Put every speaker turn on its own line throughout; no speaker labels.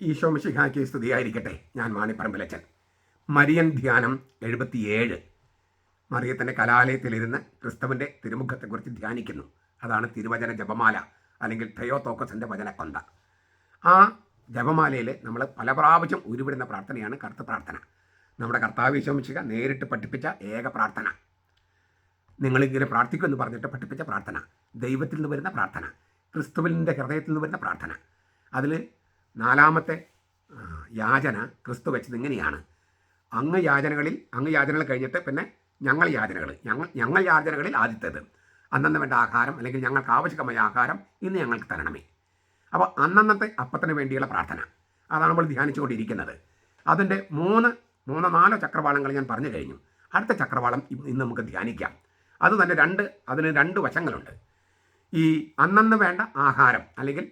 ഈശോ മിശിഹായ്ക്ക് സ്തുതിയായിരിക്കട്ടെ. ഞാൻ മാണിപ്പറമ്പിലച്ചൻ. മരിയൻ ധ്യാനം 77. മറിയത്തിൻ്റെ കലാലയത്തിലിരുന്ന് ക്രിസ്തുവിൻ്റെ തിരുമുഖത്തെക്കുറിച്ച് ധ്യാനിക്കുന്നു. അതാണ് തിരുവചന ജപമാല, അല്ലെങ്കിൽ തെയോത്തോക്കസിൻ്റെ വചനക്കൊന്ത. ആ ജപമാലയിൽ നമ്മൾ പല പ്രാവശ്യം ഉരുവിടുന്ന പ്രാർത്ഥനയാണ് കർത്ത പ്രാർത്ഥന. നമ്മുടെ കർത്താവ് ഈശോ മിശിഹ നേരിട്ട് പഠിപ്പിച്ച ഏക പ്രാർത്ഥന. നിങ്ങളിങ്ങനെ പ്രാർത്ഥിക്കുമെന്ന് പറഞ്ഞിട്ട് പഠിപ്പിച്ച പ്രാർത്ഥന, ദൈവത്തിൽ നിന്ന് വരുന്ന പ്രാർത്ഥന, ക്രിസ്തുവിൻ്റെ ഹൃദയത്തിൽ നിന്ന് വരുന്ന പ്രാർത്ഥന. അതിൽ 4ാമത്തെ യാചന ക്രിസ്തു വെച്ചത് ഇങ്ങനെയാണ്: അങ്ങ് യാചനകൾ കഴിഞ്ഞിട്ട് പിന്നെ ഞങ്ങൾ യാചനകളിൽ ആദ്യത്തേത്, അന്നന്ന് വേണ്ട ആഹാരം, അല്ലെങ്കിൽ ഞങ്ങൾക്ക് ആവശ്യമായ ആഹാരം ഇന്ന് ഞങ്ങൾക്ക് തരണമേ. അപ്പോൾ അന്നന്നത്തെ അപ്പത്തിന് വേണ്ടിയുള്ള പ്രാർത്ഥന, അതാണ് നമ്മൾ ധ്യാനിച്ചുകൊണ്ടിരിക്കുന്നത്. അതിൻ്റെ 4 ചക്രവാളങ്ങൾ ഞാൻ പറഞ്ഞു കഴിഞ്ഞു. അടുത്ത ചക്രവാളം ഇന്ന് നമുക്ക് ധ്യാനിക്കാം. അത് തന്നെ അതിന് 2 വശങ്ങളുണ്ട്. ഈ അന്നന്ന് വേണ്ട ആഹാരം, അല്ലെങ്കിൽ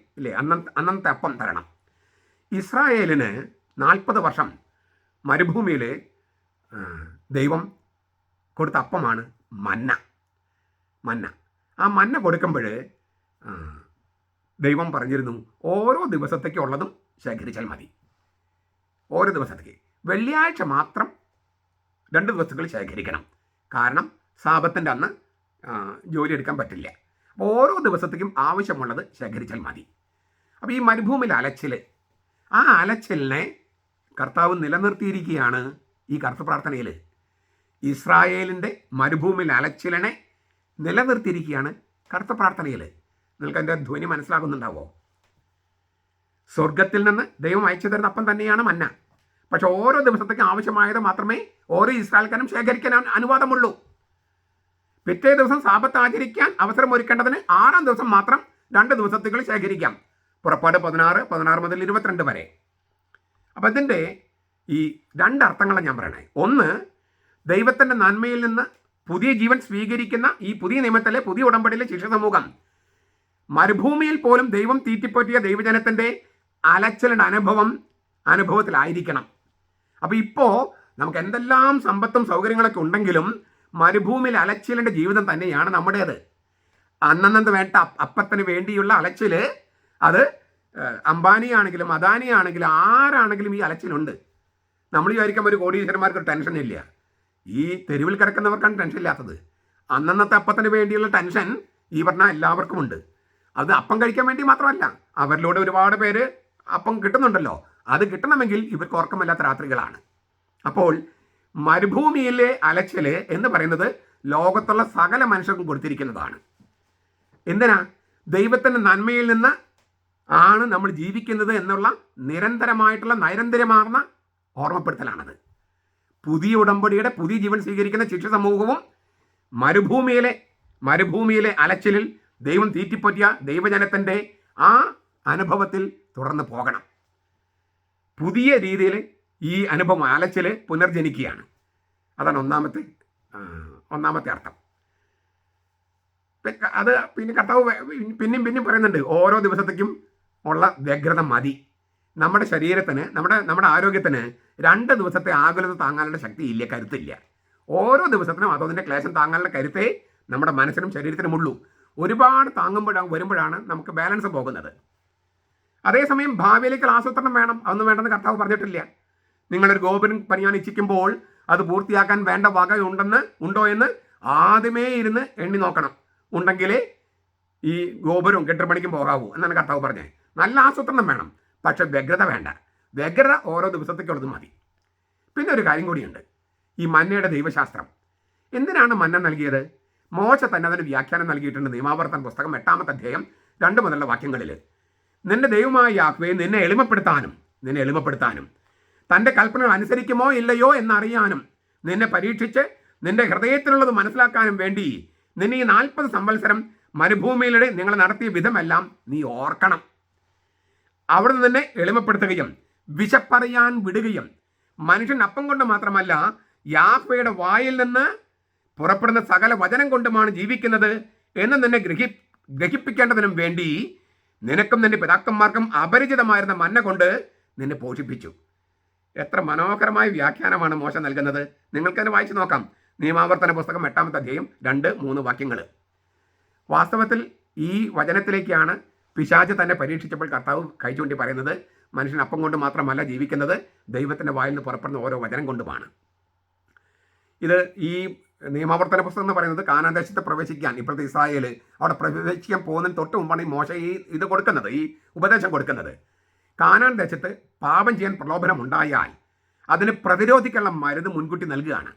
അന്നത്തെ അപ്പം തരണം. ഇസ്രായേലിന് 40 വർഷം മരുഭൂമിയിൽ ദൈവം കൊടുത്ത അപ്പമാണ് മന്ന. ആ മന്ന കൊടുക്കുമ്പോൾ ദൈവം പറഞ്ഞിരുന്നു, ഓരോ ദിവസത്തേക്കുള്ളതും ശേഖരിച്ചാൽ മതി. ഓരോ ദിവസത്തേക്ക് വെള്ളിയാഴ്ച മാത്രം 2 ദിവസങ്ങൾ ശേഖരിക്കണം. കാരണം സാബത്തിൻ്റെ അന്ന് ജോലി എടുക്കാൻ പറ്റില്ല. അപ്പോൾ ഓരോ ദിവസത്തേക്കും ആവശ്യമുള്ളത് ശേഖരിച്ചാൽ മതി. അപ്പോൾ ഈ മരുഭൂമിയിൽ ആ അലച്ചിലിനെ കർത്താവ് നിലനിർത്തിയിരിക്കുകയാണ് ഈ കർത്ത പ്രാർത്ഥനയിൽ. ഇസ്രായേലിൻ്റെ മരുഭൂമിയിൽ അലച്ചിലിനെ നിലനിർത്തിയിരിക്കുകയാണ് കർത്ത പ്രാർത്ഥനയിൽ. നിങ്ങൾക്ക് എൻ്റെ ധ്വനി മനസ്സിലാകുന്നുണ്ടാവോ? സ്വർഗത്തിൽ നിന്ന് ദൈവം അയച്ചു തരുന്ന അപ്പം തന്നെയാണ് മന്ന. പക്ഷെ ഓരോ ദിവസത്തേക്ക് ആവശ്യമായത് മാത്രമേ ഓരോ ഇസ്രായേൽക്കാരും ശേഖരിക്കാൻ അനുവാദമുള്ളൂ. പിറ്റേ ദിവസം സാബത്ത് ആചരിക്കാൻ അവസരം ഒരുക്കേണ്ടതിന് 6ാം ദിവസം മാത്രം 2 ദിവസത്തേക്ക് ശേഖരിക്കാം. പുറപ്പാട് 16 മുതൽ 22 വരെ. അപ്പം ഇതിൻ്റെ ഈ 2 അർത്ഥങ്ങളാണ് ഞാൻ പറയണേ. ഒന്ന്, ദൈവത്തിൻ്റെ നന്മയിൽ നിന്ന് പുതിയ ജീവൻ സ്വീകരിക്കുന്ന ഈ പുതിയ നിയമത്തിലെ പുതിയ ഉടമ്പടിയിലെ ശിഷ്യ സമൂഹം മരുഭൂമിയിൽ പോലും ദൈവം തീറ്റിപ്പറ്റിയ ദൈവജനത്തിൻ്റെ അലച്ചിലിൻ്റെ അനുഭവത്തിലായിരിക്കണം. അപ്പോൾ ഇപ്പോൾ നമുക്ക് എന്തെല്ലാം സമ്പത്തും സൗകര്യങ്ങളൊക്കെ ഉണ്ടെങ്കിലും മരുഭൂമിയിൽ അലച്ചിലിൻ്റെ ജീവിതം തന്നെയാണ് നമ്മുടേത്. അന്നന്ന് വേണ്ട അപ്പത്തിന് വേണ്ടിയുള്ള അലച്ചിൽ, അത് അംബാനിയാണെങ്കിലും അദാനിയാണെങ്കിലും ആരാണെങ്കിലും ഈ അലച്ചിലുണ്ട്. നമ്മൾ വിചാരിക്കുമ്പോൾ ഒരു കോടീശ്വരന്മാർക്ക് ഒരു ടെൻഷൻ ഇല്ല. ഈ തെരുവിൽ കിടക്കുന്നവർക്കാണ് ടെൻഷൻ ഇല്ലാത്തത്. അന്നന്നത്തെ അപ്പത്തിന് വേണ്ടിയുള്ള ടെൻഷൻ ഈ പറഞ്ഞാൽ എല്ലാവർക്കും ഉണ്ട്. അത് അപ്പം കഴിക്കാൻ വേണ്ടി മാത്രമല്ല, അവരിലൂടെ ഒരുപാട് പേര് അപ്പം കിട്ടുന്നുണ്ടല്ലോ. അത് കിട്ടണമെങ്കിൽ ഇവർക്ക് ഉറക്കമില്ലാത്ത രാത്രികളാണ്. അപ്പോൾ മരുഭൂമിയിലെ അലച്ചിൽ എന്ന് പറയുന്നത് ലോകത്തുള്ള സകല മനുഷ്യർക്കും കൊടുത്തിരിക്കുന്നതാണ്. എന്തിനാ? ദൈവത്തിൻ്റെ നന്മയിൽ നിന്ന് ആണ് നമ്മൾ ജീവിക്കുന്നത് എന്നുള്ള നിരന്തരമായിട്ടുള്ള നൈരന്തര്യമാർന്ന ഓർമ്മപ്പെടുത്തലാണത്. പുതിയ ഉടമ്പടിയുടെ പുതിയ ജീവൻ സ്വീകരിക്കുന്ന ശിഷ്യ സമൂഹവും മരുഭൂമിയിലെ അലച്ചിലിൽ ദൈവം തീറ്റിപ്പറ്റിയ ദൈവജനത്തിൻ്റെ ആ അനുഭവത്തിൽ തുടർന്ന് പോകണം. പുതിയ രീതിയിൽ ഈ അനുഭവം അലച്ചിൽ പുനർജനിക്കുകയാണ്. അതാണ് ഒന്നാമത്തെ അർത്ഥം. അത് പിന്നെ കർത്താവ് പിന്നെയും പറയുന്നുണ്ട്, ഓരോ ദിവസത്തേക്കും ഉള്ള വ്യഗ്രത മതി. നമ്മുടെ ശരീരത്തിന്, നമ്മുടെ ആരോഗ്യത്തിന് 2 ദിവസത്തെ ആകുലത താങ്ങാനുള്ള ശക്തിയില്ല, കരുത്തില്ല. ഓരോ ദിവസത്തിനും അതതിൻ്റെ ക്ലേശം താങ്ങാനുള്ള കരുത്തേ നമ്മുടെ മനസ്സിനും ശരീരത്തിനും ഉള്ളൂ. ഒരുപാട് വരുമ്പോഴാണ് നമുക്ക് ബാലൻസ് പോകുന്നത്. അതേസമയം ഭാവിയിലേക്ക് ആസൂത്രണം വേണം. അതൊന്നും വേണ്ടെന്ന് കർത്താവ് പറഞ്ഞിട്ടില്ല. നിങ്ങളൊരു ഗോപുരം പണിയാൻ ഇച്ഛിക്കുമ്പോൾ അത് പൂർത്തിയാക്കാൻ വേണ്ട വക ഉണ്ടോ എന്ന് ആദ്യമേ ഇരുന്ന് എണ്ണി നോക്കണം. ഉണ്ടെങ്കിലേ ഈ ഗോപുരവും കെട്ടിടപ്പണിക്കും പോകാവൂ എന്നാണ് കർത്താവ് പറഞ്ഞത്. നല്ല ആസൂത്രണം വേണം, പക്ഷെ വ്യഗ്രത വേണ്ട. വ്യഗ്രത ഓരോ ദിവസത്തേക്കുള്ളത് മതി. പിന്നെ ഒരു കാര്യം കൂടിയുണ്ട്, ഈ മന്നയുടെ ദൈവശാസ്ത്രം. എന്തിനാണ് മന്ന നൽകിയത്? മോശ തന്നെ അതിന് വ്യാഖ്യാനം നൽകിയിട്ടുണ്ട്. നിയമാവർത്തന പുസ്തകം 8ാമത്തെ അധ്യായം 2 മുതലുള്ള വാക്യങ്ങളിൽ, നിന്റെ ദൈവമായ യാഹ്വേ നിന്നെ എളിമപ്പെടുത്താനും തൻ്റെ കൽപ്പനകൾ അനുസരിക്കുമോ ഇല്ലയോ എന്നറിയാനും നിന്നെ പരീക്ഷിച്ച് നിന്റെ ഹൃദയത്തിലുള്ളത് മനസ്സിലാക്കാനും വേണ്ടി നിന്നെ ഈ 40 സംവത്സരം മരുഭൂമിയിലൂടെ നിങ്ങൾ നടത്തിയ വിധമെല്ലാം നീ ഓർക്കണം. അവിടുന്ന് നിന്നെ എളിമപ്പെടുത്തുകയും വിശപ്പറിയാൻ വിടുകയും മനുഷ്യൻ അപ്പം കൊണ്ട് മാത്രമല്ല യാഹ്വയുടെ വായിൽ നിന്ന് പുറപ്പെടുന്ന സകല വചനം കൊണ്ടുമാണ് ജീവിക്കുന്നത് എന്ന് നിന്നെ ഗ്രഹിപ്പിക്കേണ്ടതിനും വേണ്ടി നിനക്കും നിന്റെ പിതാക്കന്മാർക്കും അപരിചിതമായിരുന്ന മന്ന കൊണ്ട് നിന്നെ പോഷിപ്പിച്ചു. എത്ര മനോഹരമായ വ്യാഖ്യാനമാണ് മോശ നൽകുന്നത്. നിങ്ങൾക്കത് വായിച്ചു നോക്കാം. നിയമാവർത്തന പുസ്തകം 8ാമത്തെ അധ്യായം 2-3 വാക്യങ്ങൾ. വാസ്തവത്തിൽ ഈ വചനത്തിലേക്കാണ് പിശാച് തന്നെ പരീക്ഷിച്ചപ്പോൾ കർത്താവ് കൈ ചൂണ്ടി പറയുന്നത്, മനുഷ്യൻ അപ്പം കൊണ്ട് മാത്രമല്ല ജീവിക്കുന്നത്, ദൈവത്തിൻ്റെ വായിൽ നിന്ന് പുറപ്പെടുന്ന ഓരോ വചനം കൊണ്ടുമാണ്. ഇത് ഈ നിയമാവർത്തന പുസ്തകം എന്ന് പറയുന്നത് കാനാൻ ദേശത്ത് പ്രവേശിക്കാൻ ഇപ്പോഴത്തെ ഇസ്രായേൽ അവിടെ പ്രവേശിക്കാൻ പോകുന്നതിന് തൊട്ട് മുമ്പാണ് ഈ മോശ ഇത് കൊടുക്കുന്നത്, ഈ ഉപദേശം കൊടുക്കുന്നത്. കാനാൻ ദേശത്ത് പാപം ചെയ്യാൻ പ്രലോഭനം ഉണ്ടായാൽ അതിന് പ്രതിരോധിക്കാനുള്ള മരുന്ന് മുൻകൂട്ടി നൽകുകയാണ്.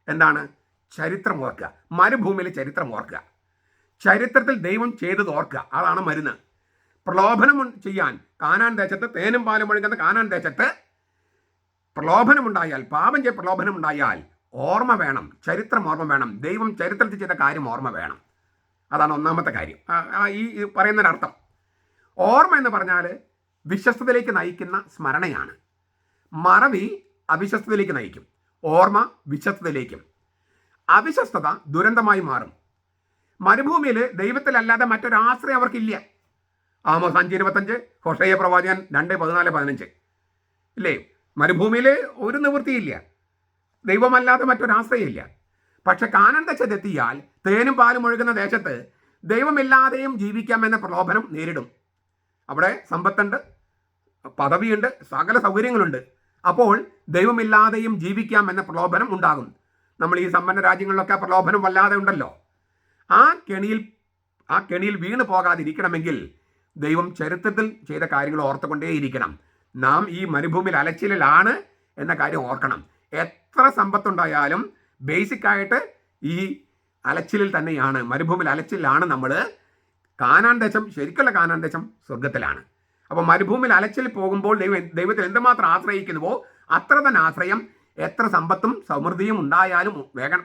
എന്താണ്? ചരിത്രം ഓർക്കുക. മരുഭൂമിയിലെ ചരിത്രം ഓർക്കുക. ചരിത്രത്തിൽ ദൈവം ചെയ്തത് ഓർക്കുക. അതാണ് മരുന്ന്. പ്രലോഭനം ചെയ്യാൻ കാനാൻ ദേശത്ത്, തേനും പാലും ഒഴുകുന്ന കാനാൻ ദേശത്ത് പ്രലോഭനമുണ്ടായാൽ, പാപം ചെയ്യ പ്രലോഭനമുണ്ടായാൽ ഓർമ്മ വേണം, ചരിത്രം ഓർമ്മ വേണം, ദൈവം ചരിത്രത്തിൽ ചെയ്ത കാര്യം ഓർമ്മ വേണം. അതാണ് ഒന്നാമത്തെ കാര്യം. ഈ പറയുന്നൊരർത്ഥം. ഓർമ്മ എന്ന് പറഞ്ഞാൽ വിശ്വസ്തതയിലേക്ക് നയിക്കുന്ന സ്മരണയാണ്. മറവി അവിശ്വസ്തതയിലേക്ക് നയിക്കും, ഓർമ്മ വിശ്വസ്തതയിലേക്കും. അവിശ്വസ്തത ദുരന്തമായി മാറും. മരുഭൂമിയിൽ ദൈവത്തിലല്ലാതെ മറ്റൊരാശ്രയം അവർക്കില്ല. ആമോസ് 5:25, ഹോശയ്യ പ്രവാചകൻ 2:14-15 ഇല്ലേ? മരുഭൂമിയിൽ ഒരു നിവൃത്തിയില്ല, ദൈവമല്ലാതെ മറ്റൊരാശ്രയമില്ല. പക്ഷെ കാനാൻ ദേശത്തെത്തിയാൽ, തേനും പാലും ഒഴുകുന്ന ദേശത്ത് ദൈവമില്ലാതെയും ജീവിക്കാമെന്ന പ്രലോഭനം നേരിടും. അവിടെ സമ്പത്തുണ്ട്, പദവിയുണ്ട്, സകല സൗകര്യങ്ങളുണ്ട്. അപ്പോൾ ദൈവമില്ലാതെയും ജീവിക്കാം എന്ന പ്രലോഭനം ഉണ്ടാകും. നമ്മൾ ഈ സമ്പന്ന രാജ്യങ്ങളിലൊക്കെ പ്രലോഭനം വല്ലാതെ ഉണ്ടല്ലോ. ആ കെണിയിൽ വീണ് പോകാതിരിക്കണമെങ്കിൽ ദൈവം ചരിത്രത്തിൽ ചെയ്ത കാര്യങ്ങൾ ഓർത്തുകൊണ്ടേയിരിക്കണം. നാം ഈ മരുഭൂമിയിൽ അലച്ചിലാണ് എന്ന കാര്യം ഓർക്കണം. എത്ര സമ്പത്തുണ്ടായാലും ബേസിക്കായിട്ട് ഈ അലച്ചിലിൽ തന്നെയാണ്, മരുഭൂമിയിൽ അലച്ചിലാണ് നമ്മൾ. കാനാൻ ദേശം, ശരിക്കുള്ള കാനാൻ ദേശം സ്വർഗത്തിലാണ്. അപ്പോൾ മരുഭൂമിയിൽ അലച്ചിൽ പോകുമ്പോൾ ദൈവത്തിൽ എന്തുമാത്രം ആശ്രയിക്കുന്നുവോ അത്ര തന്നെ ആശ്രയം എത്ര സമ്പത്തും സമൃദ്ധിയും ഉണ്ടായാലും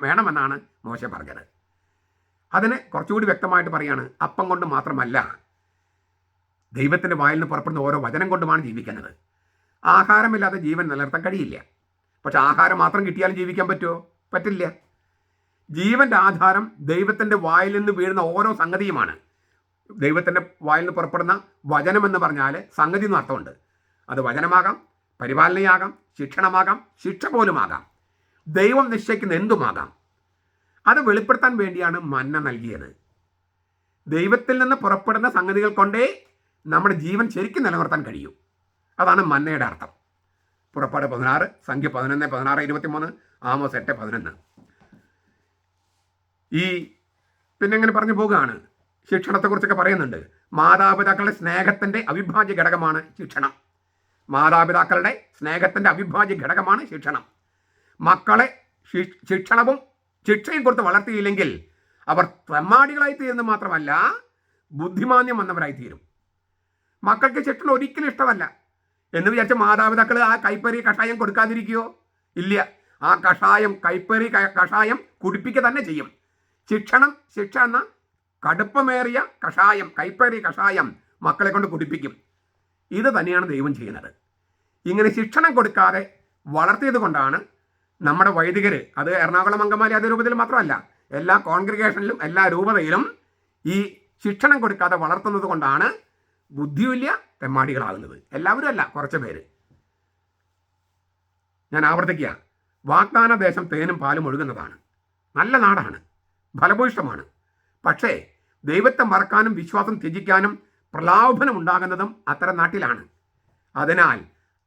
വേണമെന്നാണ് മോശ പറഞ്ഞത്. അതിനെ കുറച്ചുകൂടി വ്യക്തമായിട്ട് പറയാണ്, അപ്പം കൊണ്ട് മാത്രമല്ല, ദൈവത്തിൻ്റെ വായിൽ നിന്ന് പുറപ്പെടുന്ന ഓരോ വചനം കൊണ്ടുമാണ് ജീവിക്കുന്നത്. ആഹാരമില്ലാതെ ജീവൻ നിലനിർത്താൻ കഴിയില്ല. പക്ഷെ ആഹാരം മാത്രം കിട്ടിയാലും ജീവിക്കാൻ പറ്റുമോ? പറ്റില്ല. ജീവൻ്റെ ആധാരം ദൈവത്തിൻ്റെ വായിൽ നിന്ന് വീഴുന്ന ഓരോ സംഗതിയുമാണ്. ദൈവത്തിൻ്റെ വായിൽ നിന്ന് പുറപ്പെടുന്ന വചനമെന്ന് പറഞ്ഞാൽ സംഗതി എന്ന് അർത്ഥമുണ്ട്. അത് വചനമാകാം, പരിപാലനയാകാം, ശിക്ഷണമാകാം, ശിക്ഷ പോലുമാകാം, ദൈവം നിശ്ചയിക്കുന്ന എന്തുമാകാം. അത് വെളിപ്പെടുത്താൻ വേണ്ടിയാണ് മന്ന നൽകിയത്. ദൈവത്തിൽ നിന്ന് പുറപ്പെടുന്ന സംഗതികൾ കൊണ്ടേ നമ്മുടെ ജീവൻ ശരിക്കും നിലനിർത്താൻ കഴിയൂ. അതാണ് മന്നയുടെ അർത്ഥം. പുറപ്പാട് 16, സംഖ്യ 11, 16, 23, ആമോസ് 8:11. പിന്നെ ഇങ്ങനെ പറഞ്ഞു പോകുകയാണ്. ശിക്ഷണത്തെക്കുറിച്ചൊക്കെ പറയുന്നുണ്ട്. മാതാപിതാക്കളുടെ സ്നേഹത്തിൻ്റെ അവിഭാജ്യ ഘടകമാണ് ശിക്ഷണം. മാതാപിതാക്കളുടെ സ്നേഹത്തിൻ്റെ അവിഭാജ്യ ഘടകമാണ് ശിക്ഷണം. മക്കളെ ശിക്ഷണവും ശിക്ഷയും കൊടുത്ത് വളർത്തിയില്ലെങ്കിൽ അവർ തെമ്മാടികളായി തീരുന്നത് മാത്രമല്ല, ബുദ്ധിമാന്യം വന്നവരായിത്തീരും. മക്കൾക്ക് ശിക്ഷണം ഒരിക്കലും ഇഷ്ടമല്ല എന്ന് വിചാരിച്ച മാതാപിതാക്കൾ ആ കൈപ്പറി കഷായം കൊടുക്കാതിരിക്കുകയോ? ഇല്ല. ആ കൈപ്പറി കഷായം കുടിപ്പിക്കുക തന്നെ ചെയ്യും. ശിക്ഷ എന്ന കടുപ്പമേറിയ കഷായം, കൈപ്പറി കഷായം മക്കളെ കൊണ്ട് കുടിപ്പിക്കും. ഇത് തന്നെയാണ് ദൈവം ചെയ്യുന്നത്. ഇങ്ങനെ ശിക്ഷണം കൊടുക്കാതെ വളർത്തിയത് കൊണ്ടാണ് നമ്മുടെ വൈദികർ, അത് എറണാകുളം അങ്കമാലി അതിരൂപതയിൽ മാത്രമല്ല, എല്ലാ കോൺഗ്രിഗേഷനിലും എല്ലാ രൂപതയിലും ഈ ശിക്ഷണം കൊടുക്കാതെ വളർത്തുന്നത് കൊണ്ടാണ് ബുദ്ധിയില്ല തെമ്മാടികളാകുന്നത്. എല്ലാവരും അല്ല, കുറച്ച് പേര്. ഞാൻ ആവർത്തിക്കുക, വാഗ്ദാന ദേശം തേനും പാലും ഒഴുകുന്നതാണ്, നല്ല നാടാണ്, ഫലഭൂയിഷ്ടമാണ്. പക്ഷേ ദൈവത്തെ മറക്കാനും വിശ്വാസം ത്യജിക്കാനും പ്രലോഭനം ഉണ്ടാകുന്നതും അത്തരം നാട്ടിലാണ്. അതിനാൽ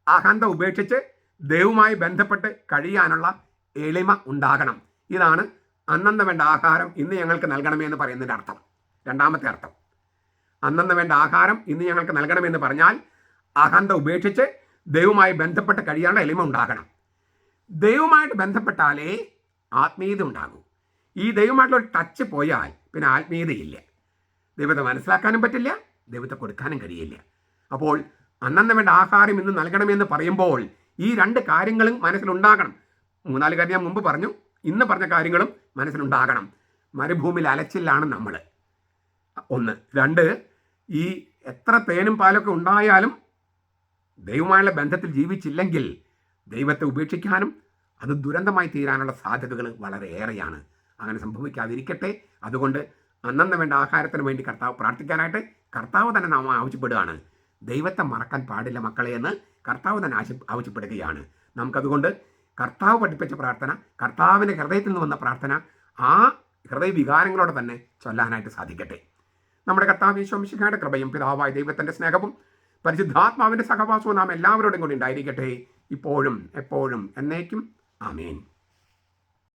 അഹന്ത ഉപേക്ഷിച്ച് ദൈവവുമായി ബന്ധപ്പെട്ട് കഴിയാനുള്ള എളിമ ഉണ്ടാകണം. ഇതാണ് അന്നന്ന് വേണ്ട ആഹാരം ഇന്ന് ഞങ്ങൾക്ക് നൽകണമെന്ന് പറയുന്നതിൻ്റെ അർത്ഥം. രണ്ടാമത്തെ അർത്ഥം, അന്നന്ന് വേണ്ട ആഹാരം ഇന്ന് ഞങ്ങൾക്ക് നൽകണമെന്ന് പറഞ്ഞാൽ അഹന്ത ഉപേക്ഷിച്ച് ദൈവവുമായി ബന്ധപ്പെട്ട് കഴിയാനുള്ള എളിമ ഉണ്ടാകണം. ദൈവവുമായിട്ട് ബന്ധപ്പെട്ടാലേ ആത്മീയത ഉണ്ടാകൂ. ഈ ദൈവമായിട്ടുള്ള ടച്ച് പോയാൽ പിന്നെ ആത്മീയതയില്ല. ദൈവത്തെ മനസ്സിലാക്കാനും പറ്റില്ല, ദൈവത്തെ കൊടുക്കാനും കഴിയില്ല. അപ്പോൾ അന്നന്ന് വേണ്ട ആഹാരം ഇന്ന് നൽകണമെന്ന് പറയുമ്പോൾ ഈ രണ്ട് കാര്യങ്ങളും മനസ്സിലുണ്ടാകണം. 3-4 കാര്യം ഞാൻ മുമ്പ് പറഞ്ഞു, ഇന്ന് പറഞ്ഞ കാര്യങ്ങളും മനസ്സിലുണ്ടാകണം. മരുഭൂമിയിൽ അലച്ചിലാണ് നമ്മൾ. 1. 2, ഈ എത്ര തേനും പാലൊക്കെ ഉണ്ടായാലും ദൈവമായുള്ള ബന്ധത്തിൽ ജീവിച്ചില്ലെങ്കിൽ ദൈവത്തെ ഉപേക്ഷിക്കാനും അത് ദുരന്തമായി തീരാനുള്ള സാധ്യതകൾ വളരെ ഏറെയാണ്. അങ്ങനെ സംഭവിക്കാതിരിക്കട്ടെ. അതുകൊണ്ട് അന്നന്ന് വേണ്ട ആഹാരത്തിന് വേണ്ടി പ്രാർത്ഥിക്കാനായിട്ട് കർത്താവ് തന്നെ നാം ആവശ്യപ്പെടുകയാണ്. ദൈവത്തെ മറക്കാൻ പാടില്ല മക്കളെ എന്ന് കർത്താവ് തന്നെ ആവശ്യപ്പെടുകയാണ്. നമുക്കതുകൊണ്ട് കർത്താവ് പഠിപ്പിച്ച പ്രാർത്ഥന, കർത്താവിൻ്റെ ഹൃദയത്തിൽ നിന്ന് വന്ന പ്രാർത്ഥന ആ ഹൃദയവികാരങ്ങളോടെ തന്നെ ചൊല്ലാനായിട്ട് സാധിക്കട്ടെ. നമ്മുടെ കർത്താവ് യേശു മിശിഹായുടെ കൃപയും പിതാവായ ദൈവത്തിൻ്റെ സ്നേഹവും പരിശുദ്ധാത്മാവിൻ്റെ സഹവാസവും നാം എല്ലാവരോടും കൂടി ഉണ്ടായിരിക്കട്ടെ, ഇപ്പോഴും എപ്പോഴും എന്നേക്കും. ആമേൻ.